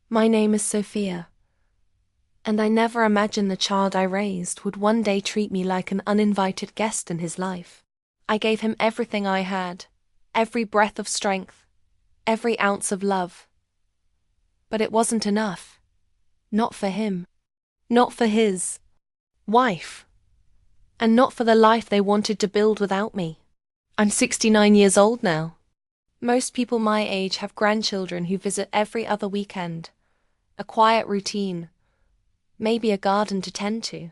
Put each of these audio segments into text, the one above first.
My name is Sophia, and I never imagined the child I raised would one day treat me like an uninvited guest in his life. I gave him everything I had, every breath of strength, every ounce of love. But it wasn't enough. Not for him. Not for his wife. And not for the life they wanted to build without me. I'm 69 years old now. Most people my age have grandchildren who visit every other weekend. A quiet routine. Maybe a garden to tend to.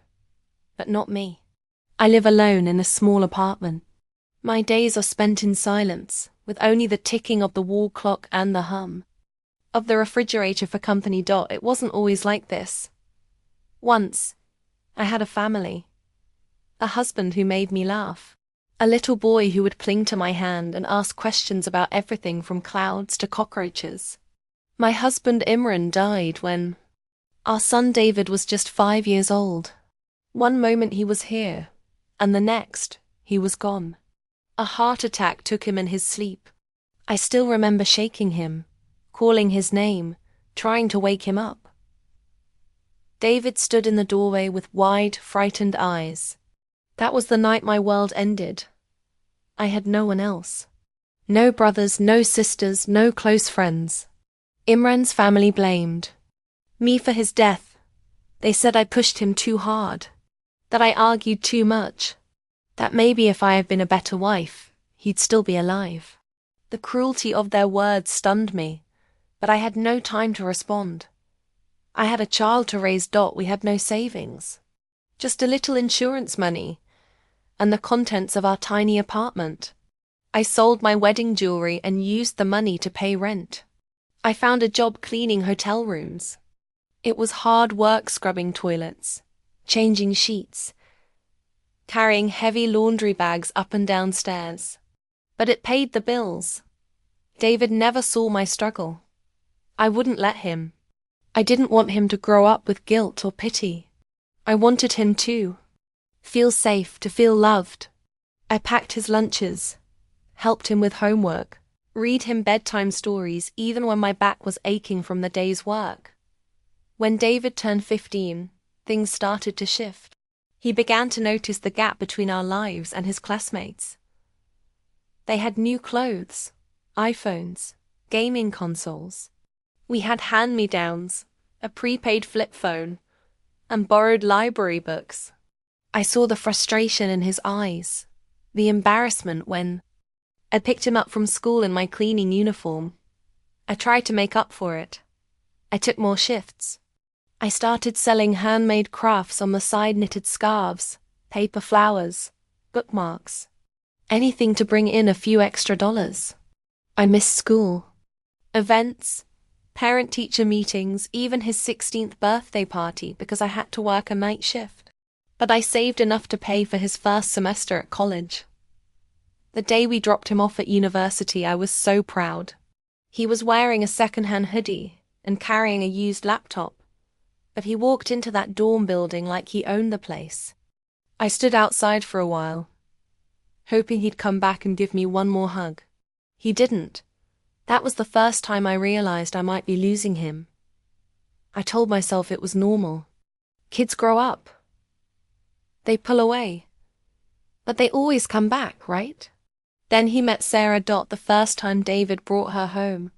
But not me. I live alone in a small apartment. My days are spent in silence, with only the ticking of the wall clock and the hum of the refrigerator for company. It wasn't always like this. Once, I had a family. A husband who made me laugh. A little boy who would cling to my hand and ask questions about everything from clouds to cockroaches. My husband Imran died when our son David was just 5 years old. One moment he was here, and the next, he was gone. A heart attack took him in his sleep. I still remember shaking him, calling his name, trying to wake him up. David stood in the doorway with wide, frightened eyes. That was the night my world ended. I had no one else. No brothers, no sisters, no close friends. Imran's family blamed me for his death. They said I pushed him too hard, that I argued too much, that maybe if I had been a better wife, he'd still be alive. The cruelty of their words stunned me, but I had no time to respond. I had a child to raise. We had no savings, just a little insurance money and the contents of our tiny apartment. I sold my wedding jewelry and used the money to pay rent. I found a job cleaning hotel rooms. It was hard work scrubbing toilets, changing sheets, carrying heavy laundry bags up and down stairs. But it paid the bills. David never saw my struggle. I wouldn't let him. I didn't want him to grow up with guilt or pity. I wanted him to feel safe, to feel loved. I packed his lunches, helped him with homework, read him bedtime stories even when my back was aching from the day's work. When David turned 15, things started to shift. He began to notice the gap between our lives and his classmates. They had new clothes, iPhones, gaming consoles. We had hand-me-downs, a prepaid flip phone, and borrowed library books. I saw the frustration in his eyes, the embarrassment when I picked him up from school in my cleaning uniform. I tried to make up for it. I took more shifts. I started selling handmade crafts on the side, knitted scarves, paper flowers, bookmarks, anything to bring in a few extra dollars. I missed school, events, parent-teacher meetings, even his 16th birthday party because I had to work a night shift. But I saved enough to pay for his first semester at college. The day we dropped him off at university, I was so proud. He was wearing a second-hand hoodie and carrying a used laptop, but he walked into that dorm building like he owned the place. I stood outside for a while, hoping he'd come back and give me one more hug. He didn't. That was the first time I realized I might be losing him. I told myself it was normal. Kids grow up. They pull away. But they always come back, right? Then he met Sarah. The first time David brought her home,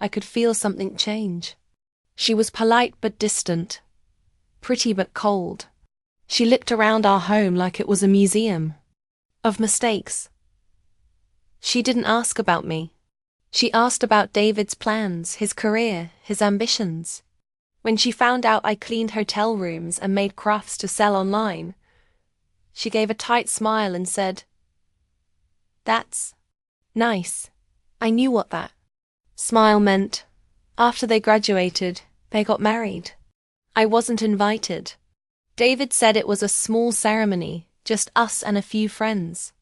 I could feel something change. She was polite but distant, pretty but cold. She looked around our home like it was a museum of mistakes. She didn't ask about me. She asked about David's plans, his career, his ambitions. When she found out I cleaned hotel rooms and made crafts to sell online, she gave a tight smile and said, "That's nice." I knew what that smile meant. After they graduated, they got married. I wasn't invited. David said it was a small ceremony, just us and a few friends.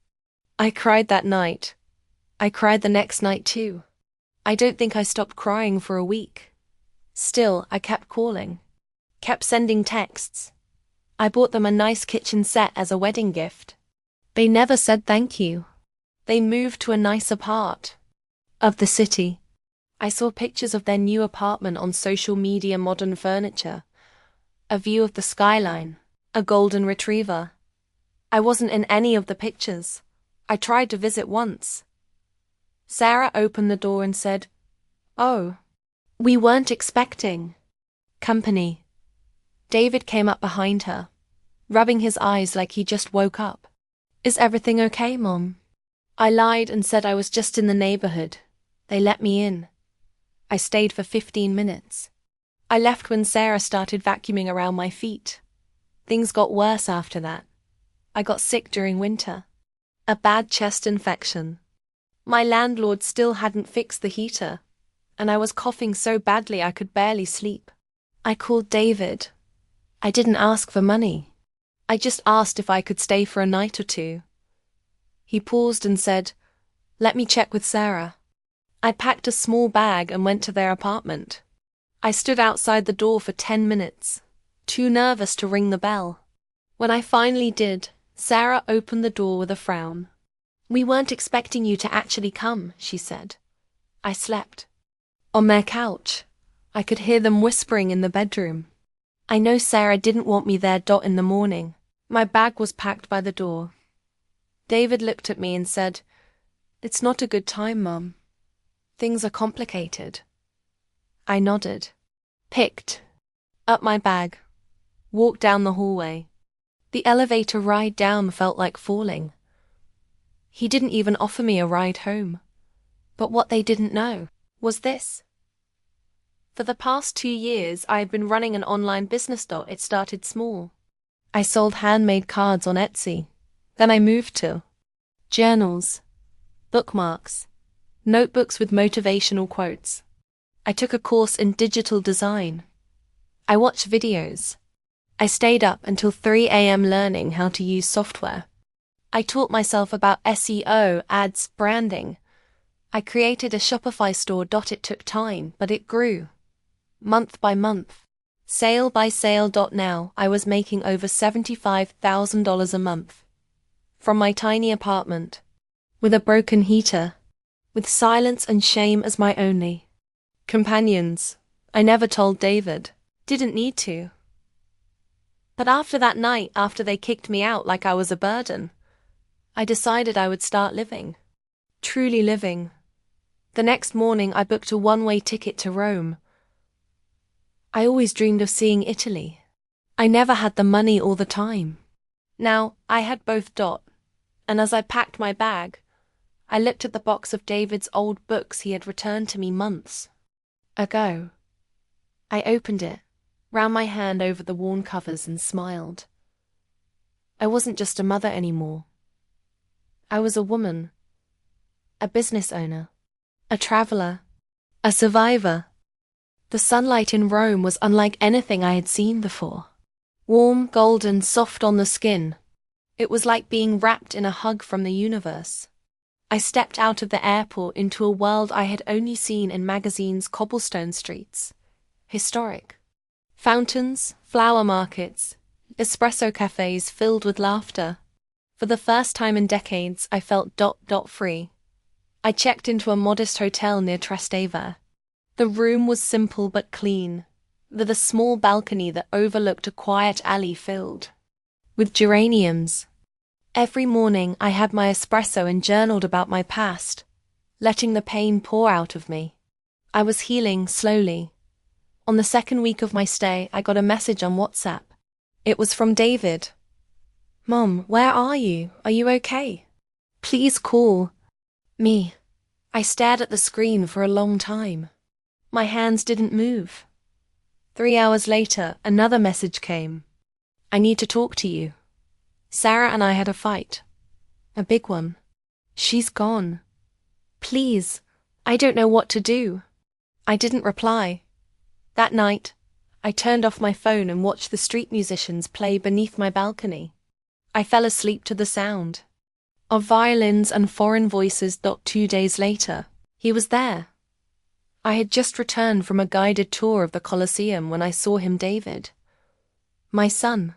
I cried that night. I cried the next night too. I don't think I stopped crying for a week. Still, I kept calling, kept sending texts. I bought them a nice kitchen set as a wedding gift. They never said thank you. They moved to a nicer part of the city. I saw pictures of their new apartment on social media, modern furniture, a view of the skyline, a golden retriever. I wasn't in any of the pictures. I tried to visit once. Sarah opened the door and said, "Oh, we weren't expecting company." David came up behind her, rubbing his eyes like he just woke up. "Is everything okay, Mom?" I lied and said I was just in the neighborhood. They let me in. I stayed for 15 minutes. I left when Sarah started vacuuming around my feet. Things got worse after that. I got sick during winter. A bad chest infection. My landlord still hadn't fixed the heater, and I was coughing so badly I could barely sleep. I called David. I didn't ask for money. I just asked if I could stay for a night or two. He paused and said, "Let me check with Sarah." I packed a small bag and went to their apartment. I stood outside the door for 10 minutes, too nervous to ring the bell. When I finally did, Sarah opened the door with a frown. "We weren't expecting you to actually come," she said. I slept on their couch. I could hear them whispering in the bedroom. I know Sarah didn't want me there in the morning. My bag was packed by the door. David looked at me and said, "It's not a good time, Mum. Things are complicated." I nodded, picked up my bag, walked down the hallway. The elevator ride down felt like falling. He didn't even offer me a ride home. But what they didn't know was this. For the past 2 years, I had been running an online business. It started small. I sold handmade cards on Etsy. Then I moved to journals, bookmarks, notebooks with motivational quotes. I took a course in digital design. I watched videos. I stayed up until 3 a.m. learning how to use software. I taught myself about SEO, ads, branding. I created a Shopify store. It took time, but it grew. Month by month. Sale by sale. Now I was making over $75,000 a month. From my tiny apartment. With a broken heater. With silence and shame as my only companions. I never told David. Didn't need to. But after that night, after they kicked me out like I was a burden, I decided I would start living. Truly living. The next morning I booked a one-way ticket to Rome. I always dreamed of seeing Italy. I never had the money all the time. Now, I had both. And as I packed my bag, I looked at the box of David's old books he had returned to me months ago. I opened it, ran my hand over the worn covers and smiled. I wasn't just a mother anymore. I was a woman, a business owner, a traveler, a survivor. The sunlight in Rome was unlike anything I had seen before. Warm, golden, soft on the skin. It was like being wrapped in a hug from the universe. I stepped out of the airport into a world I had only seen in magazines. Cobblestone streets. Historic. Fountains, flower markets, espresso cafes filled with laughter. For the first time in decades, I felt free. I checked into a modest hotel near Trastevere. The room was simple but clean, with a small balcony that overlooked a quiet alley filled with geraniums. Every morning I had my espresso and journaled about my past, letting the pain pour out of me. I was healing slowly. On the second week of my stay, I got a message on WhatsApp. It was from David. "Mom, where are you? Are you okay? Please call me." I stared at the screen for a long time. My hands didn't move. 3 hours later, another message came. "I need to talk to you. Sarah and I had a fight. A big one. She's gone. Please, I don't know what to do." I didn't reply. That night, I turned off my phone and watched the street musicians play beneath my balcony. I fell asleep to the sound of violins and foreign voices. 2 days later, he was there. I had just returned from a guided tour of the Colosseum when I saw him. David, my son,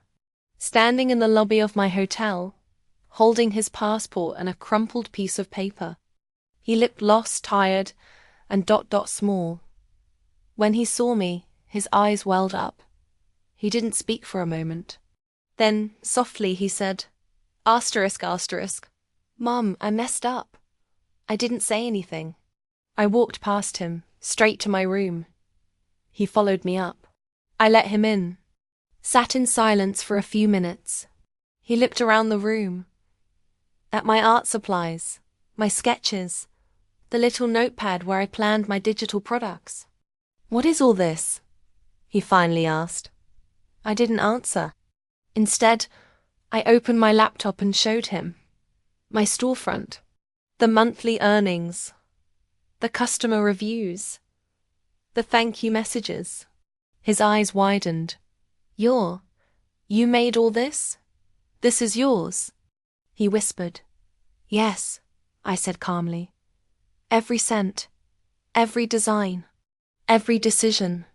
standing in the lobby of my hotel, holding his passport and a crumpled piece of paper. He looked lost, tired, and small. When he saw me, his eyes welled up. He didn't speak for a moment. Then, softly, he said, asterisk, asterisk. Mom, I messed up. I didn't say anything. I walked past him, straight to my room. He followed me up. I let him in. Sat in silence for a few minutes. He looked around the room. At my art supplies, my sketches, the little notepad where I planned my digital products. What is all this? He finally asked. I didn't answer. Instead, I opened my laptop and showed him. My storefront. The monthly earnings. The customer reviews. The thank you messages. His eyes widened. You made all this? This is yours? He whispered. Yes, I said calmly. Every cent, every design, every decision.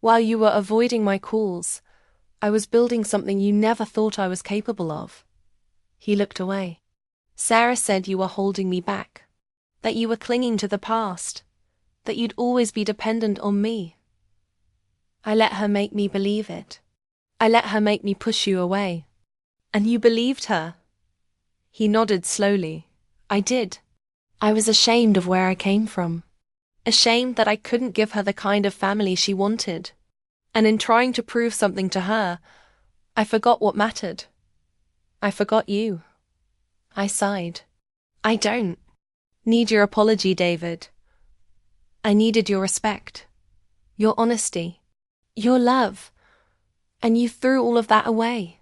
While you were avoiding my calls, I was building something you never thought I was capable of. He looked away. Sarah said you were holding me back, that you were clinging to the past, that you'd always be dependent on me. I let her make me believe it. I let her make me push you away. And you believed her? He nodded slowly. I did. I was ashamed of where I came from. Ashamed that I couldn't give her the kind of family she wanted. And in trying to prove something to her, I forgot what mattered. I forgot you. I sighed. I don't need your apology, David. I needed your respect, your honesty, your love, and you threw all of that away.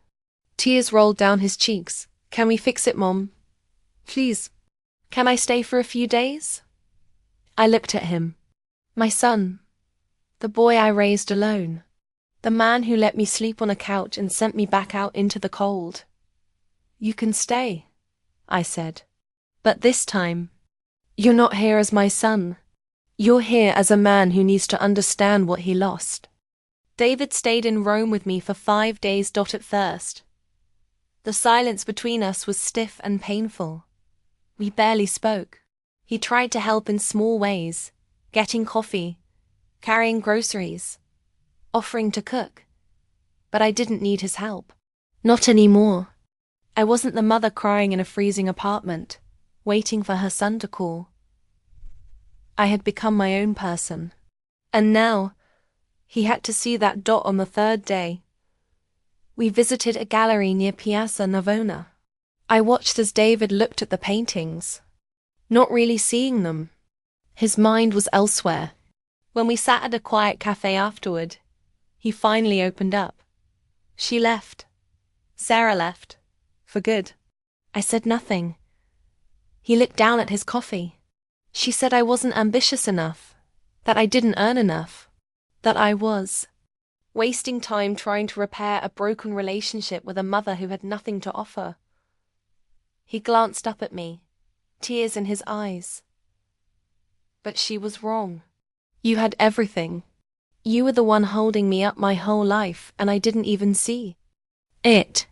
Tears rolled down his cheeks. Can we fix it, Mom? Please. Can I stay for a few days? I looked at him. My son. The boy I raised alone. The man who let me sleep on a couch and sent me back out into the cold. You can stay, I said. But this time, you're not here as my son. You're here as a man who needs to understand what he lost. David stayed in Rome with me for 5 days. At first. The silence between us was stiff and painful. We barely spoke. He tried to help in small ways, getting coffee, carrying groceries, offering to cook. But I didn't need his help. Not anymore. I wasn't the mother crying in a freezing apartment, waiting for her son to call. I had become my own person. And now, he had to see that dot on the 3rd day. We visited a gallery near Piazza Navona. I watched as David looked at the paintings, not really seeing them. His mind was elsewhere. When we sat at a quiet cafe afterward, he finally opened up. She left. Sarah left. For good. I said nothing. He looked down at his coffee. She said I wasn't ambitious enough, that I didn't earn enough, that I was wasting time trying to repair a broken relationship with a mother who had nothing to offer. He glanced up at me, tears in his eyes. But she was wrong. You had everything. You were the one holding me up my whole life, and I didn't even see it.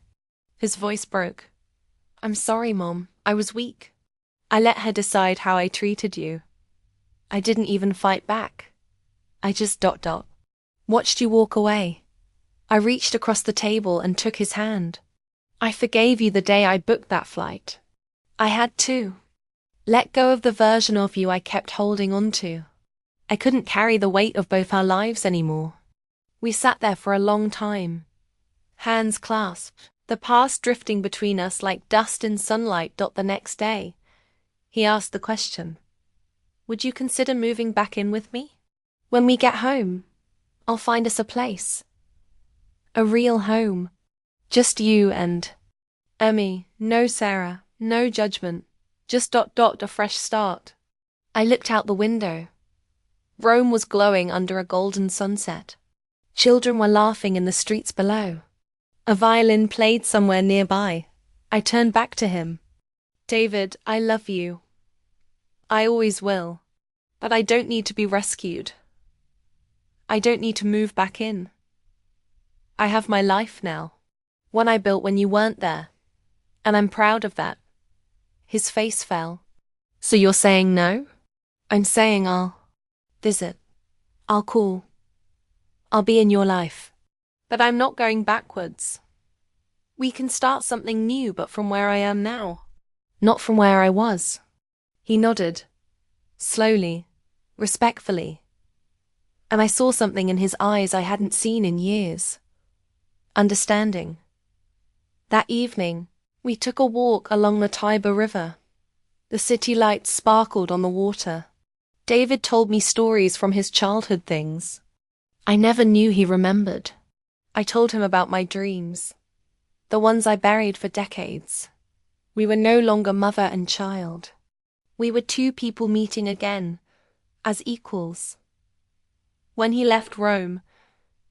His voice broke. I'm sorry, Mom. I was weak. I let her decide how I treated you. I didn't even fight back. I just watched you walk away. I reached across the table and took his hand. I forgave you the day I booked that flight. I had to let go of the version of you I kept holding on to. I couldn't carry the weight of both our lives anymore. We sat there for a long time, hands clasped, the past drifting between us like dust in sunlight. The next day, he asked the question, would you consider moving back in with me? When we get home, I'll find us a place. A real home. Just you and Emmy. No Sarah, no judgment. Just a fresh start. I looked out the window. Rome was glowing under a golden sunset. Children were laughing in the streets below. A violin played somewhere nearby. I turned back to him. David, I love you. I always will. But I don't need to be rescued. I don't need to move back in. I have my life now. One I built when you weren't there. And I'm proud of that. His face fell. So you're saying no? I'm saying I'll Visit. I'll call. I'll be in your life. But I'm not going backwards. We can start something new, but from where I am now, not from where I was. He nodded, slowly, respectfully, and I saw something in his eyes I hadn't seen in years. Understanding. That evening, we took a walk along the Tiber River. The city lights sparkled on the water. David told me stories from his childhood things I never knew he remembered. I told him about my dreams, the ones I buried for decades. We were no longer mother and child. We were two people meeting again, as equals. When he left Rome,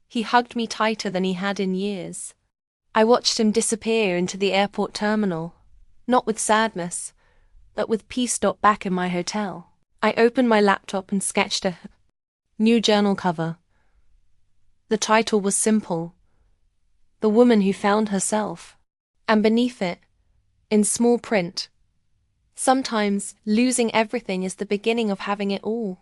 he hugged me tighter than he had in years. I watched him disappear into the airport terminal, not with sadness, but with peace. Back in my hotel, I opened my laptop and sketched a new journal cover. The title was simple, The Woman Who Found Herself, and beneath it, in small print, sometimes losing everything is the beginning of having it all.